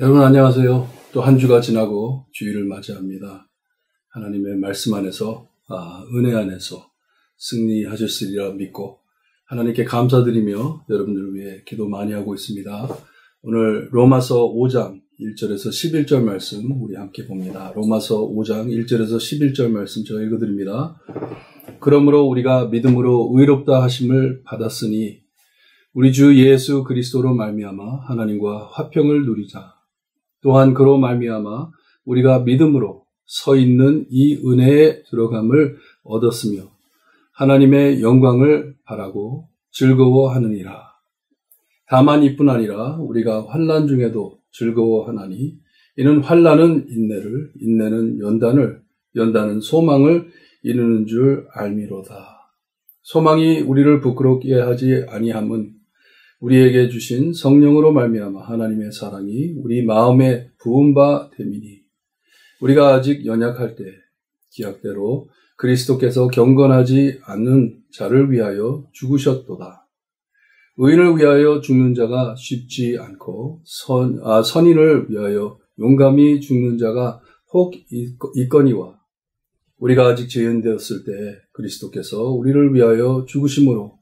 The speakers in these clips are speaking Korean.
여러분 안녕하세요. 또 한 주가 지나고 주일을 맞이합니다. 하나님의 말씀 안에서 은혜 안에서 승리하셨으리라 믿고 하나님께 감사드리며 여러분들을 위해 기도 많이 하고 있습니다. 오늘 로마서 5장 1절에서 11절 말씀 우리 함께 봅니다. 로마서 5장 1절에서 11절 말씀 제가 읽어드립니다. 그러므로 우리가 믿음으로 의롭다 하심을 받았으니 우리 주 예수 그리스도로 말미암아 하나님과 화평을 누리자. 또한 그로 말미암아 우리가 믿음으로 서 있는 이 은혜에 들어감을 얻었으며 하나님의 영광을 바라고 즐거워하느니라. 다만 이뿐 아니라 우리가 환난 중에도 즐거워하나니 이는 환난은 인내를, 인내는 연단을, 연단은 소망을 이루는 줄 알미로다. 소망이 우리를 부끄럽게 하지 아니함은 우리에게 주신 성령으로 말미암아 하나님의 사랑이 우리 마음에 부은 바 됨이니 우리가 아직 연약할 때 기약대로 그리스도께서 경건하지 않는 자를 위하여 죽으셨도다. 의인을 위하여 죽는 자가 쉽지 않고 선인을 위하여 용감히 죽는 자가 혹 있거니와 우리가 아직 죄인되었을 때 그리스도께서 우리를 위하여 죽으심으로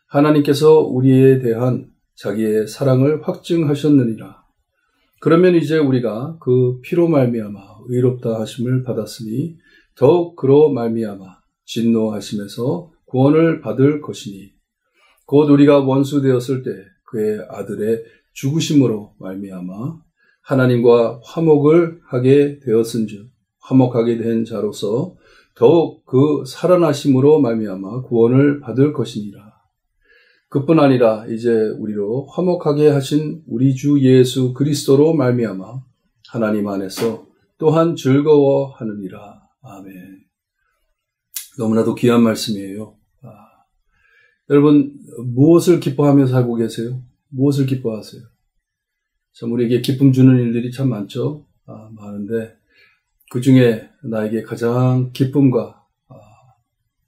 하나님께서 우리에 대한 자기의 사랑을 확증하셨느니라. 그러면 이제 우리가 그 피로 말미암아 의롭다 하심을 받았으니 더욱 그로 말미암아 진노하심에서 구원을 받을 것이니 곧 우리가 원수 되었을 때 그의 아들의 죽으심으로 말미암아 하나님과 화목을 하게 되었은즉 화목하게 된 자로서 더욱 그 살아나심으로 말미암아 구원을 받을 것이니라. 그뿐 아니라 이제 우리로 화목하게 하신 우리 주 예수 그리스도로 말미암아 하나님 안에서 또한 즐거워하느니라. 아멘. 너무나도 귀한 말씀이에요. 여러분 무엇을 기뻐하며 살고 계세요? 무엇을 기뻐하세요? 참 우리에게 기쁨 주는 일들이 참 많죠. 많은데 그 중에 나에게 가장 기쁨과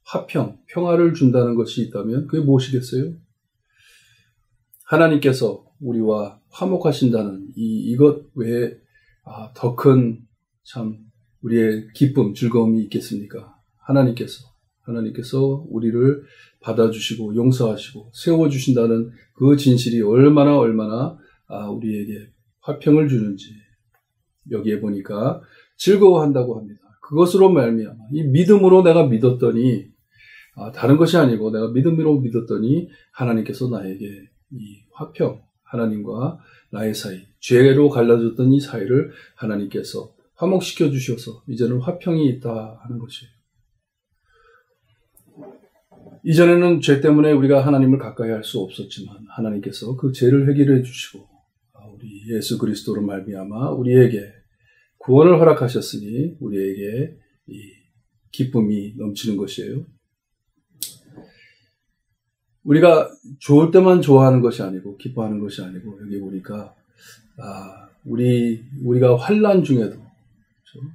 화평, 평화를 준다는 것이 있다면 그게 무엇이겠어요? 하나님께서 우리와 화목하신다는 이것 외에 더 큰 참 우리의 기쁨, 즐거움이 있겠습니까? 하나님께서 우리를 받아주시고 용서하시고 세워주신다는 그 진실이 얼마나 우리에게 화평을 주는지 여기에 보니까 즐거워한다고 합니다. 그것으로 말미암아 이 믿음으로 내가 믿었더니 다른 것이 아니고 내가 믿음으로 믿었더니 하나님께서 나에게 이 화평, 하나님과 나의 사이, 죄로 갈라졌던 이 사이를 하나님께서 화목시켜 주셔서 이제는 화평이 있다 하는 것이에요. 이전에는 죄 때문에 우리가 하나님을 가까이 할 수 없었지만 하나님께서 그 죄를 해결해 주시고 우리 예수 그리스도로 말미암아 우리에게 구원을 허락하셨으니 우리에게 이 기쁨이 넘치는 것이에요. 우리가 좋을 때만 좋아하는 것이 아니고 기뻐하는 것이 아니고 여기 보니까 우리가 환난 중에도 그렇죠?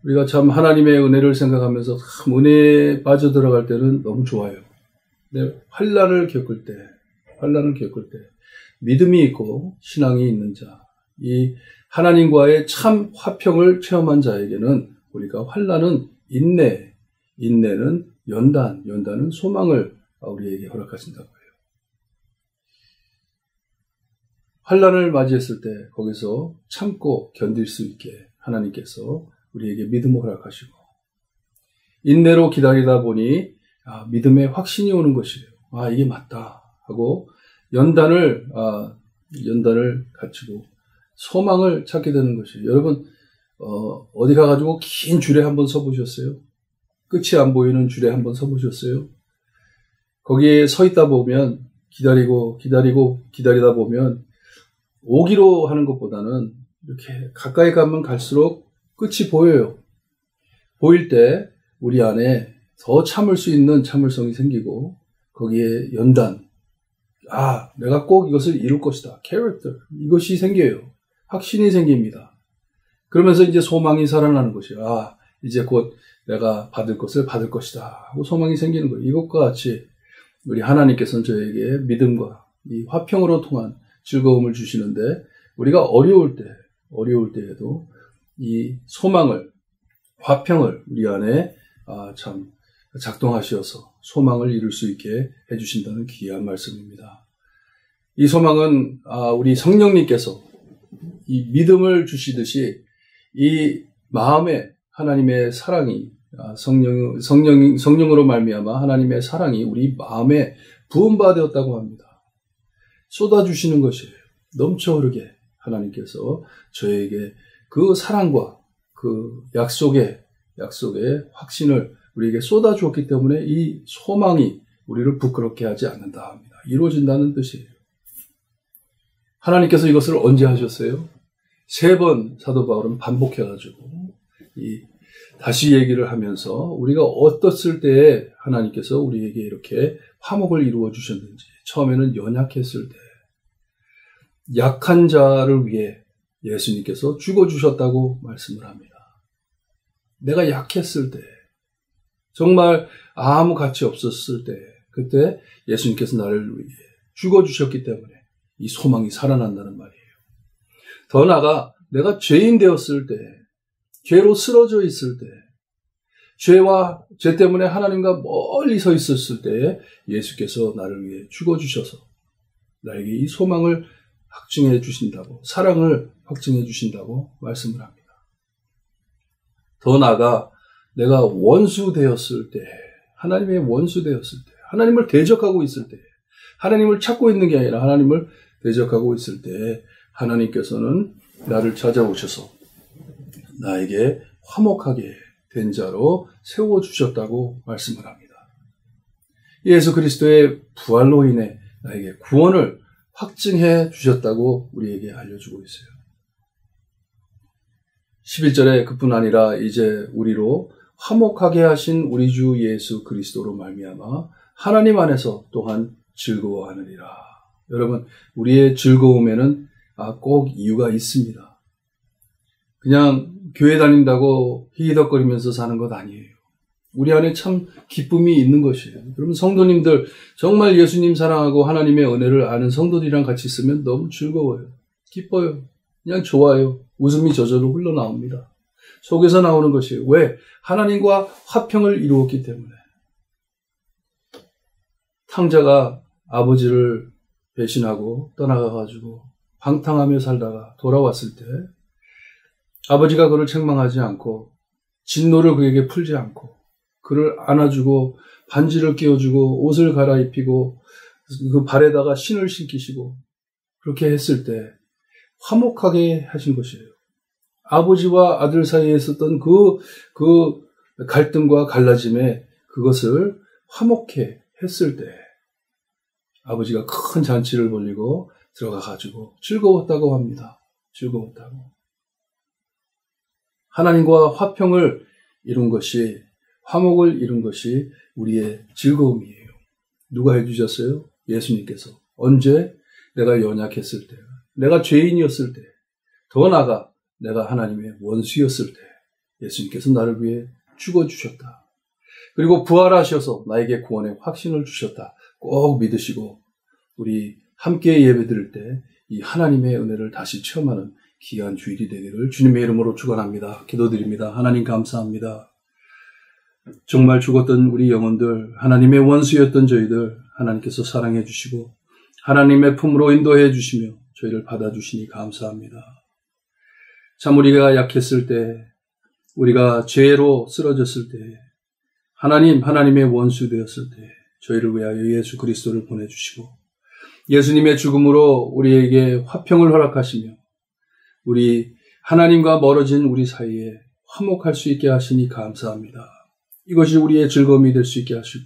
우리가 참 하나님의 은혜를 생각하면서 참 은혜에 빠져들어갈 때는 너무 좋아요. 근데 환난을 겪을 때 믿음이 있고 신앙이 있는 자, 이 하나님과의 참 화평을 체험한 자에게는 우리가 환난은 인내는 연단은 소망을 우리에게 허락하신다고 해요. 환난을 맞이했을 때 거기서 참고 견딜 수 있게 하나님께서 우리에게 믿음을 허락하시고 인내로 기다리다 보니 믿음의 확신이 오는 것이에요. 이게 맞다 하고 연단을 갖추고 소망을 찾게 되는 것이에요. 여러분 어디 가가지고 긴 줄에 한번 서보셨어요? 끝이 안 보이는 줄에 한번 서보셨어요? 거기에 서 있다 보면 기다리다 보면 오기로 하는 것보다는 이렇게 가까이 가면 갈수록 끝이 보여요. 보일 때 우리 안에 더 참을 수 있는 참을성이 생기고 거기에 연단, 내가 꼭 이것을 이룰 것이다. 캐릭터, 이것이 생겨요. 확신이 생깁니다. 그러면서 이제 소망이 살아나는 것이에요. 이제 곧 내가 받을 것을 받을 것이다 하고 소망이 생기는 거예요. 이것과 같이 우리 하나님께서는 저에게 믿음과 이 화평으로 통한 즐거움을 주시는데 우리가 어려울 때에도 이 소망을, 화평을 우리 안에 참 작동하셔서 소망을 이룰 수 있게 해주신다는 귀한 말씀입니다. 이 소망은 우리 성령님께서 이 믿음을 주시듯이 이 마음에 하나님의 사랑이 성령으로 말미암아 하나님의 사랑이 우리 마음에 부음받았다고 합니다. 쏟아주시는 것이에요. 넘쳐 흐르게 하나님께서 저에게 그 사랑과 그 약속의 확신을 우리에게 쏟아주었기 때문에 이 소망이 우리를 부끄럽게 하지 않는다 합니다. 이루어진다는 뜻이에요. 하나님께서 이것을 언제 하셨어요? 3번 사도 바울은 반복해가지고 다시 얘기를 하면서 우리가 어떻을 때에 하나님께서 우리에게 이렇게 화목을 이루어 주셨는지, 처음에는 연약했을 때 약한 자를 위해 예수님께서 죽어주셨다고 말씀을 합니다. 내가 약했을 때, 정말 아무 가치 없었을 때, 그때 예수님께서 나를 위해 죽어주셨기 때문에 이 소망이 살아난다는 말이에요. 더 나아가 내가 죄인 되었을 때, 죄로 쓰러져 있을 때, 죄 때문에 하나님과 멀리 서 있었을 때 예수께서 나를 위해 죽어주셔서 나에게 이 소망을 확증해 주신다고, 사랑을 확증해 주신다고 말씀을 합니다. 더 나아가 내가 원수 되었을 때, 하나님의 원수 되었을 때, 하나님을 대적하고 있을 때, 하나님을 찾고 있는 게 아니라 하나님을 대적하고 있을 때 하나님께서는 나를 찾아오셔서 나에게 화목하게 된 자로 세워주셨다고 말씀을 합니다. 예수 그리스도의 부활로 인해 나에게 구원을 확증해 주셨다고 우리에게 알려주고 있어요. 11절에 그뿐 아니라 이제 우리로 화목하게 하신 우리 주 예수 그리스도로 말미암아 하나님 안에서 또한 즐거워하느니라. 여러분, 우리의 즐거움에는 꼭 이유가 있습니다. 그냥 교회 다닌다고 히히덕거리면서 사는 것 아니에요. 우리 안에 참 기쁨이 있는 것이에요. 여러분, 성도님들 정말 예수님 사랑하고 하나님의 은혜를 아는 성도들이랑 같이 있으면 너무 즐거워요. 기뻐요. 그냥 좋아요. 웃음이 저절로 흘러나옵니다. 속에서 나오는 것이에요. 왜? 하나님과 화평을 이루었기 때문에. 탕자가 아버지를 배신하고 떠나가가지고 방탕하며 살다가 돌아왔을 때 아버지가 그를 책망하지 않고 진노를 그에게 풀지 않고 그를 안아주고 반지를 끼워주고 옷을 갈아입히고 그 발에다가 신을 신기시고 그렇게 했을 때 화목하게 하신 것이에요. 아버지와 아들 사이에 있었던 그 갈등과 갈라짐에 그것을 화목해 했을 때 아버지가 큰 잔치를 벌리고 들어가가지고 즐거웠다고 합니다. 즐거웠다고. 하나님과 화평을 이룬 것이, 화목을 이룬 것이 우리의 즐거움이에요. 누가 해주셨어요? 예수님께서. 언제? 내가 연약했을 때, 내가 죄인이었을 때, 더 나아가 내가 하나님의 원수였을 때 예수님께서 나를 위해 죽어주셨다. 그리고 부활하셔서 나에게 구원의 확신을 주셨다. 꼭 믿으시고 우리 함께 예배드릴 때 이 하나님의 은혜를 다시 체험하는 귀한 주일이 되기를 주님의 이름으로 축원합니다. 기도드립니다. 하나님 감사합니다. 정말 죽었던 우리 영혼들, 하나님의 원수였던 저희들 하나님께서 사랑해 주시고 하나님의 품으로 인도해 주시며 저희를 받아주시니 감사합니다. 참 우리가 약했을 때, 우리가 죄로 쓰러졌을 때, 하나님의 원수 되었을 때 저희를 위하여 예수 그리스도를 보내주시고 예수님의 죽음으로 우리에게 화평을 허락하시며 우리 하나님과 멀어진 우리 사이에 화목할 수 있게 하시니 감사합니다. 이것이 우리의 즐거움이 될 수 있게 하시고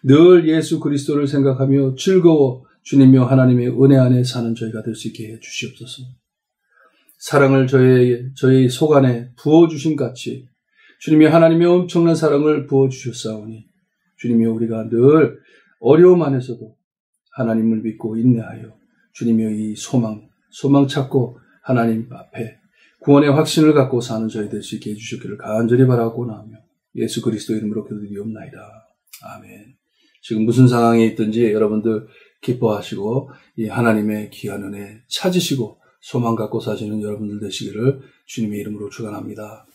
늘 예수 그리스도를 생각하며 즐거워 주님며 하나님의 은혜 안에 사는 저희가 될 수 있게 해 주시옵소서. 사랑을 저희 속 안에 부어주신 같이 주님이 하나님의 엄청난 사랑을 부어주셨사오니 주님이여 우리가 늘 어려움 안에서도 하나님을 믿고 인내하여 주님이여 이 소망 찾고 하나님 앞에 구원의 확신을 갖고 사는 저희 될 수 있게 해주시기를 간절히 바라고 나오며 예수 그리스도 이름으로 기도드리옵나이다. 아멘. 지금 무슨 상황에 있든지 여러분들 기뻐하시고 이 하나님의 귀한 은혜 찾으시고 소망 갖고 사시는 여러분들 되시기를 주님의 이름으로 축원합니다.